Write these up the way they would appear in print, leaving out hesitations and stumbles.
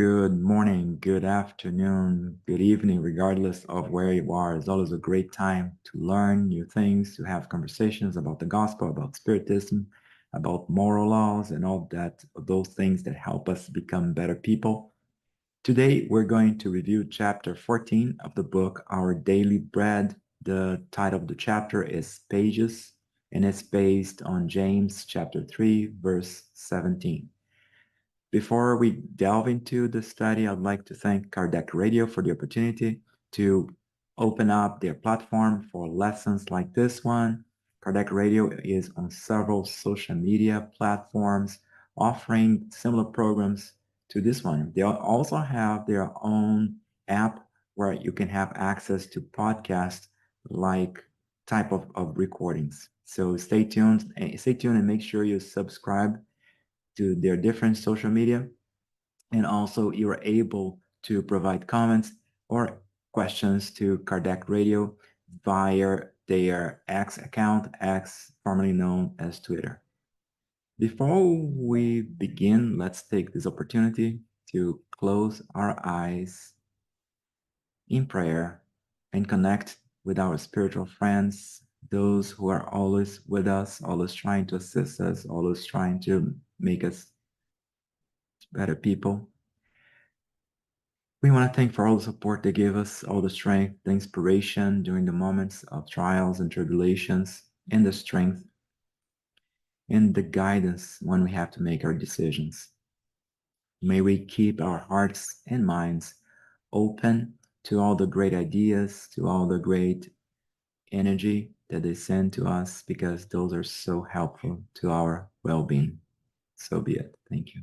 Good morning, good afternoon, good evening, regardless of where you are. It's always a great time to learn new things, to have conversations about the gospel, about spiritism, about moral laws, and all that, those things that help us become better people. Today, we're going to review chapter 14 of the book, Our Daily Bread. The title of the chapter is Pages, and it's based on James chapter 3, verse 17. Before we delve into the study, I'd like to thank Kardec Radio for the opportunity to open up their platform for lessons like this one. Kardec Radio is on several social media platforms offering similar programs to this one. They also have their own app where you can have access to podcasts like type of recordings. So stay tuned and make sure you subscribe to their different social media. And also you are able to provide comments or questions to Kardec Radio via their X account, X formerly known as Twitter. Before we begin, let's take this opportunity to close our eyes in prayer and connect with our spiritual friends, those who are always with us, always trying to assist us, always trying to make us better people. We want to thank for all the support they give us, all the strength, the inspiration during the moments of trials and tribulations, and the strength and the guidance when we have to make our decisions. May we keep our hearts and minds open to all the great ideas, to all the great energy that they send to us, because those are so helpful to our well-being. So be it. Thank you.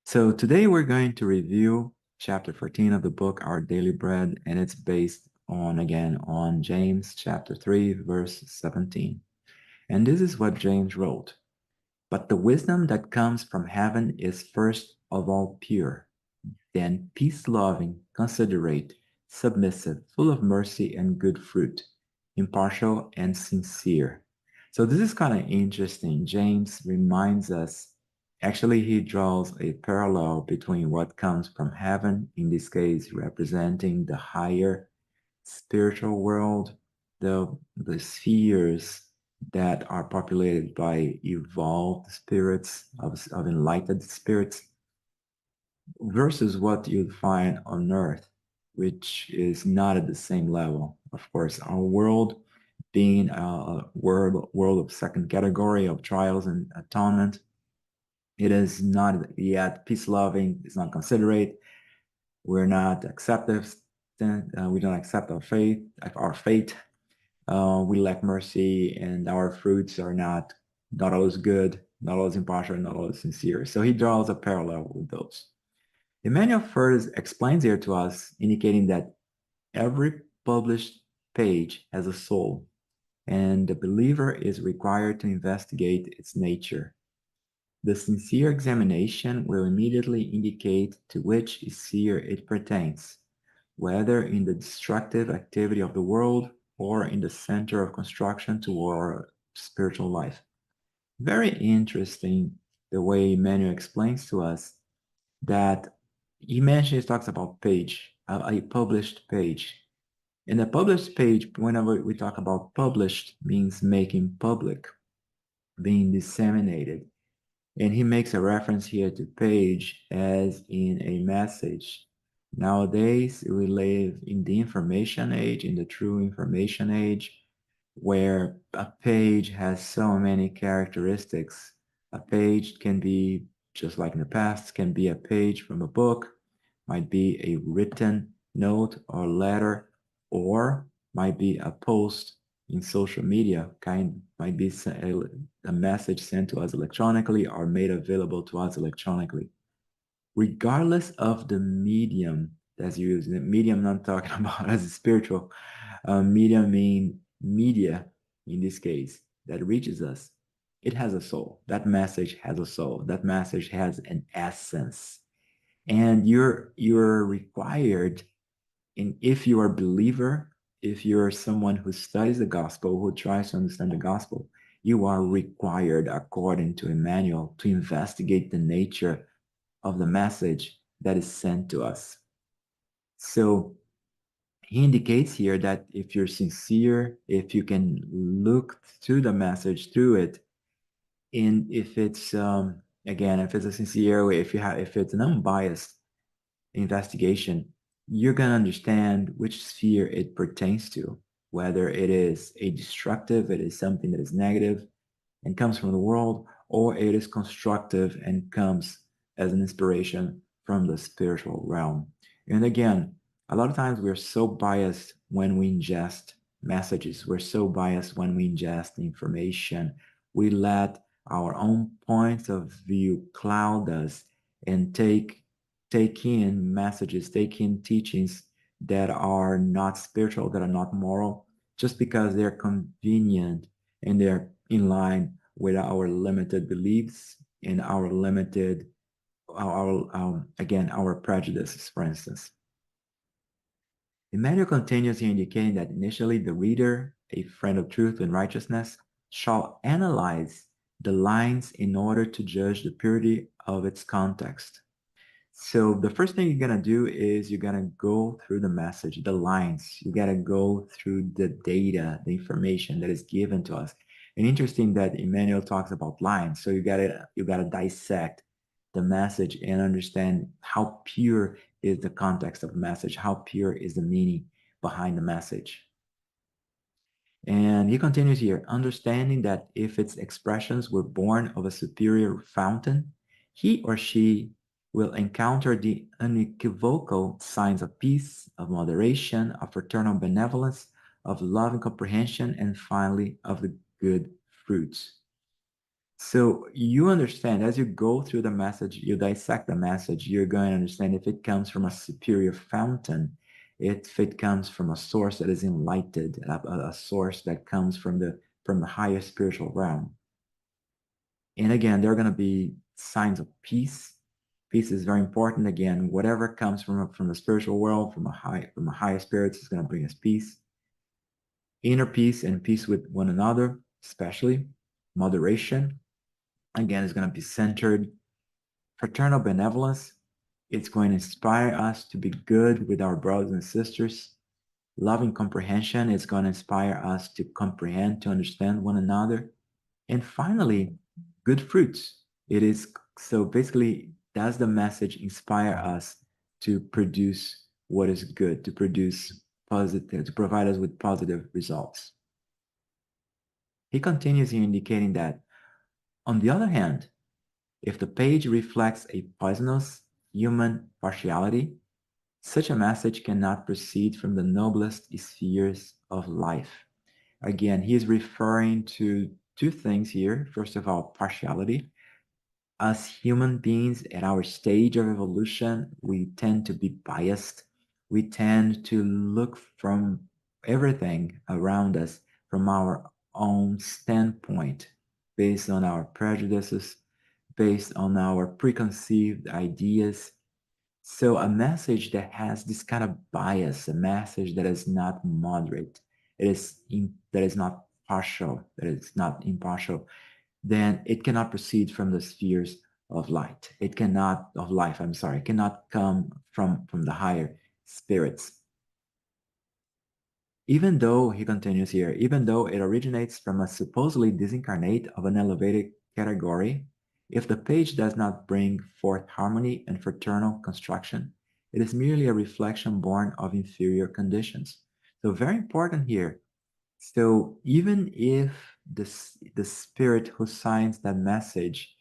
So today we're going to review chapter 14 of the book, Our Daily Bread, and it's based on James chapter 3, verse 17. And this is what James wrote. But the wisdom that comes from heaven is first of all pure, then peace-loving, considerate, submissive, full of mercy and good fruit, impartial and sincere. So this is kind of interesting. James reminds us, actually he draws a parallel between what comes from heaven, in this case representing the higher spiritual world, the spheres that are populated by evolved spirits, of enlightened spirits, versus what you'd find on Earth, which is not at the same level. Of course, our world being a world of second category of trials and atonement, it is not yet peace-loving, it's not considerate, we're not acceptive, we don't accept our fate, we lack mercy, and our fruits are not always good, not always impartial, not always sincere. So he draws a parallel with those. Emmanuel first explains here to us, indicating that every published page has a soul, and the believer is required to investigate its nature. The sincere examination will immediately indicate to which sphere it pertains, whether in the destructive activity of the world or in the center of construction toward spiritual life. Very interesting the way Emmanuel explains to us that he talks about page, a published page. In a published page, whenever we talk about published, means making public, being disseminated. And he makes a reference here to page as in a message. Nowadays, we live in the information age, in the true information age, where a page has so many characteristics. A page can be, just like in the past, can be a page from a book, might be a written note or letter, or might be a post in social media, might be a message sent to us electronically or made available to us electronically. Regardless of the medium that's used, the medium I'm talking about as a spiritual, medium mean media in this case, that reaches us, it has a soul. That message has a soul. That message has an essence. And you're required, and if you are a believer, if you're someone who studies the gospel, who tries to understand the gospel, you are required, according to Emmanuel, to investigate the nature of the message that is sent to us. So he indicates here that if you're sincere, if you can look through the message through it, and if it's again, if it's a sincere way, if it's an unbiased investigation, you're going to understand which sphere it pertains to, whether it is a destructive, it is something that is negative and comes from the world, or it is constructive and comes as an inspiration from the spiritual realm. And again, a lot of times we're so biased when we ingest messages. We're so biased when we ingest information. We let our own points of view cloud us and take in messages, take in teachings that are not spiritual, that are not moral, just because they're convenient and they're in line with our limited beliefs and our limited, again, our prejudices, for instance. Emmanuel continues here indicating that initially the reader, a friend of truth and righteousness, shall analyze the lines in order to judge the purity of its context. So the first thing you're going to do is you're going to go through the message, the lines. You got to go through the data, the information that is given to us. And interesting that Emmanuel talks about lines. So you got to dissect the message and understand how pure is the context of the message, how pure is the meaning behind the message. And he continues here, understanding that if its expressions were born of a superior fountain, he or she will encounter the unequivocal signs of peace, of moderation, of fraternal benevolence, of love and comprehension, and finally of the good fruits. So you understand as you go through the message, you dissect the message, you're going to understand if it comes from a superior fountain, if it comes from a source that is enlightened, a source that comes from the higher spiritual realm. And again, there are going to be signs of peace. Peace is very important. Again, whatever comes from the spiritual world, from a higher spirits, is going to bring us peace. Inner peace and peace with one another, especially moderation. Again, is going to be centered. Fraternal benevolence, it's going to inspire us to be good with our brothers and sisters. Loving comprehension is going to inspire us to comprehend, to understand one another. And finally, good fruits. It is so basically, does the message inspire us to produce what is good, to produce positive, to provide us with positive results? He continues here indicating that, on the other hand, if the page reflects a poisonous human partiality, such a message cannot proceed from the noblest spheres of life. Again, he is referring to two things here. First of all, partiality. As human beings at our stage of evolution, we tend to be biased. We tend to look from everything around us from our own standpoint, based on our prejudices, based on our preconceived ideas. So a message that has this kind of bias, a message that is not moderate, that is not partial, that is not impartial, then it cannot proceed from the spheres of light. It cannot, of life, I'm sorry, it cannot come from the higher spirits. Even though, he continues here, even though it originates from a supposedly disincarnate of an elevated category, if the page does not bring forth harmony and fraternal construction, it is merely a reflection born of inferior conditions. So very important here. So even if the spirit who signs that message,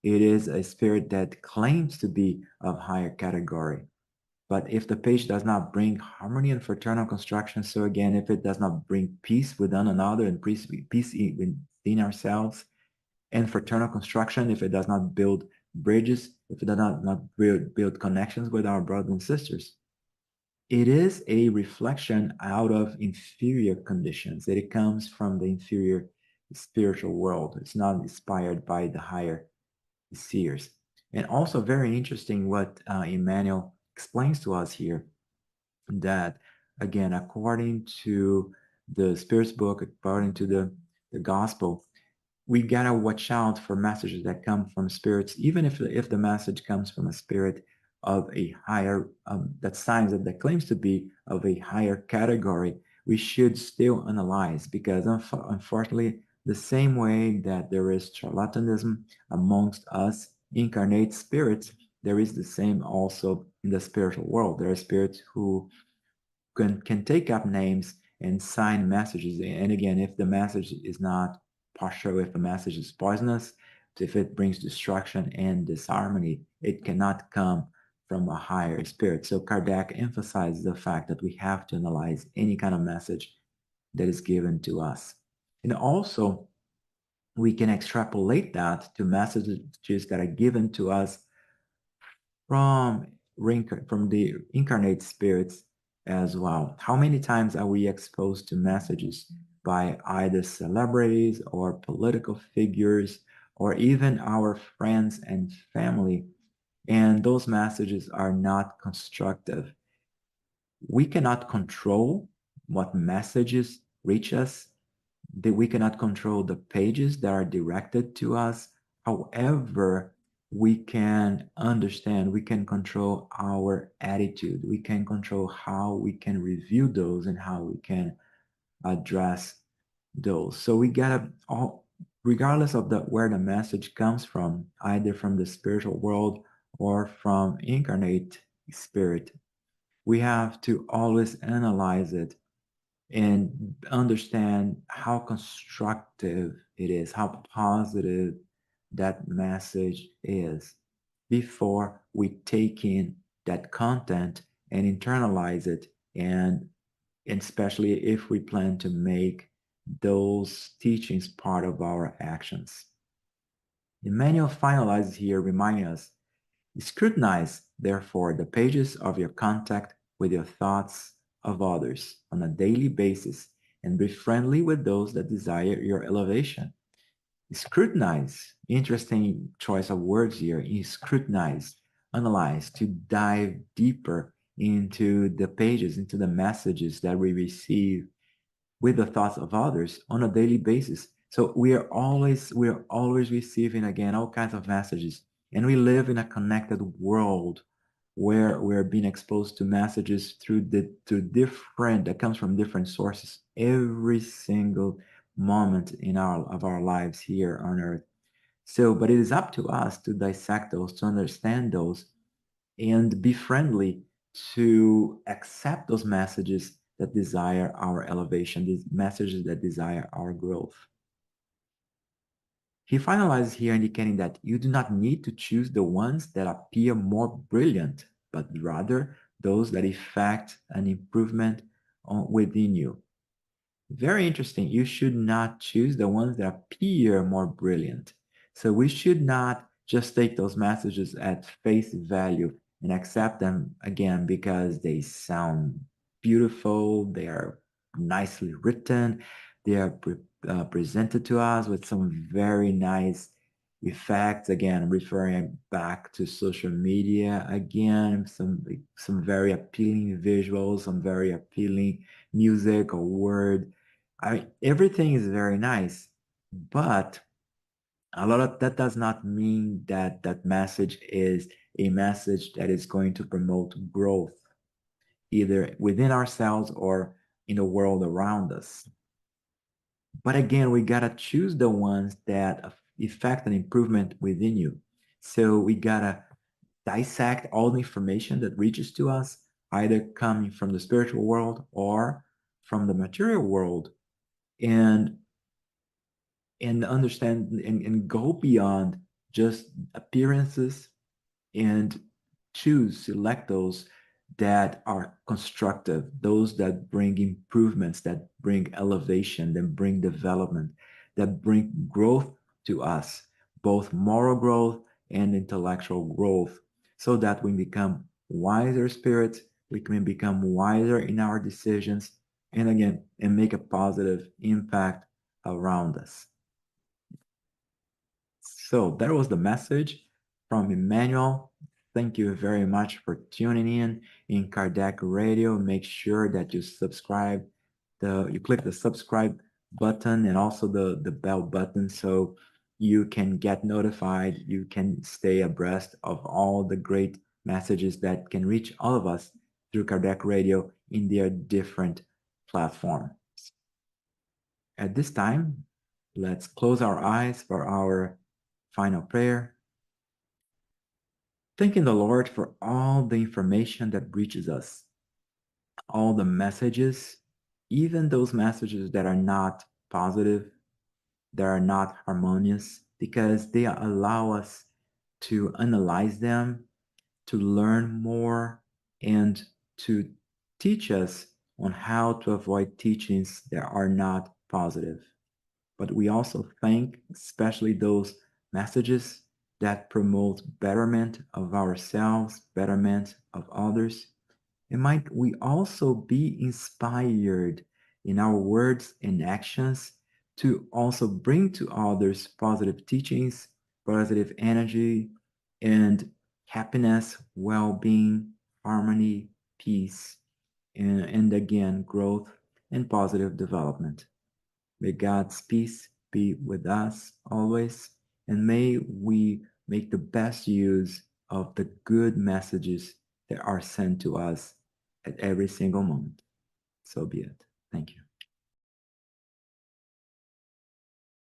it is a spirit that claims to be of higher category, but if the page does not bring harmony and fraternal construction, so again, if it does not bring peace with one another and peace within ourselves, and fraternal construction, if it does not build bridges, if it does not build connections with our brothers and sisters, it is a reflection out of inferior conditions. It comes from the inferior spiritual world. It's not inspired by the higher spheres. And also very interesting what Emmanuel explains to us here, that again, according to the Spirit's book, according to the gospel, we gotta watch out for messages that come from spirits, even if the message comes from a spirit of a higher, that science that claims to be of a higher category, we should still analyze, because unfortunately, the same way that there is charlatanism amongst us incarnate spirits, there is the same also in the spiritual world. There are spirits who can take up names and sign messages. And again, if the message is not partial, if the message is poisonous, if it brings destruction and disharmony, it cannot come from a higher spirit. So Kardec emphasizes the fact that we have to analyze any kind of message that is given to us. And also, we can extrapolate that to messages that are given to us from from the incarnate spirits as well. How many times are we exposed to messages by either celebrities or political figures or even our friends and family, and those messages are not constructive? We cannot control what messages reach us, that we cannot control the pages that are directed to us. However, we can understand, we can control our attitude. We can control how we can review those and how we can address those. So we gotta, all, regardless of where the message comes from, either from the spiritual world or from incarnate spirit, we have to always analyze it and understand how constructive it is, how positive that message is before we take in that content and internalize it, and especially if we plan to make those teachings part of our actions. Emmanuel finalizes here reminding us, scrutinize, therefore, the pages of your contact with your thoughts of others on a daily basis and be friendly with those that desire your elevation. Scrutinize, interesting choice of words here, is scrutinize, analyze, to dive deeper into the pages, into the messages that we receive with the thoughts of others on a daily basis. So we are always receiving again all kinds of messages, and we live in a connected world where we're being exposed to messages through different that comes from different sources every single moment in our lives here on earth. So, but it is up to us to dissect those, to understand those, and be friendly to accept those messages that desire our elevation, these messages that desire our growth. He finalizes here indicating that you do not need to choose the ones that appear more brilliant, but rather those that effect an improvement within you. Very interesting. You should not choose the ones that appear more brilliant. So we should not just take those messages at face value and accept them again because they sound beautiful, they are nicely written, they are presented to us with some very nice effects. Again, referring back to social media, again, some very appealing visuals, some very appealing music or word. Everything is very nice, but a lot of that does not mean that that message is a message that is going to promote growth, either within ourselves or in the world around us. But again, we gotta choose the ones that effect an improvement within you. So we gotta dissect all the information that reaches to us, either coming from the spiritual world or from the material world, and understand and go beyond just appearances and select those that are constructive, those that bring improvements, that bring elevation, that bring development, that bring growth to us, both moral growth and intellectual growth, so that we become wiser spirits, we can become wiser in our decisions, and again, and make a positive impact around us. So that was the message from Emmanuel. Thank you very much for tuning in Kardec Radio. Make sure that you subscribe, you click the subscribe button and also the bell button so you can get notified, you can stay abreast of all the great messages that can reach all of us through Kardec Radio in their different platforms. At this time, let's close our eyes for our final prayer. Thanking the Lord for all the information that reaches us, all the messages, even those messages that are not positive, that are not harmonious, because they allow us to analyze them, to learn more, and to teach us on how to avoid teachings that are not positive. But we also thank especially those messages that promote betterment of ourselves, betterment of others. And might we also be inspired in our words and actions to also bring to others positive teachings, positive energy, and happiness, well-being, harmony, peace, and again, growth and positive development. May God's peace be with us always, and may we make the best use of the good messages that are sent to us at every single moment. So be it. Thank you.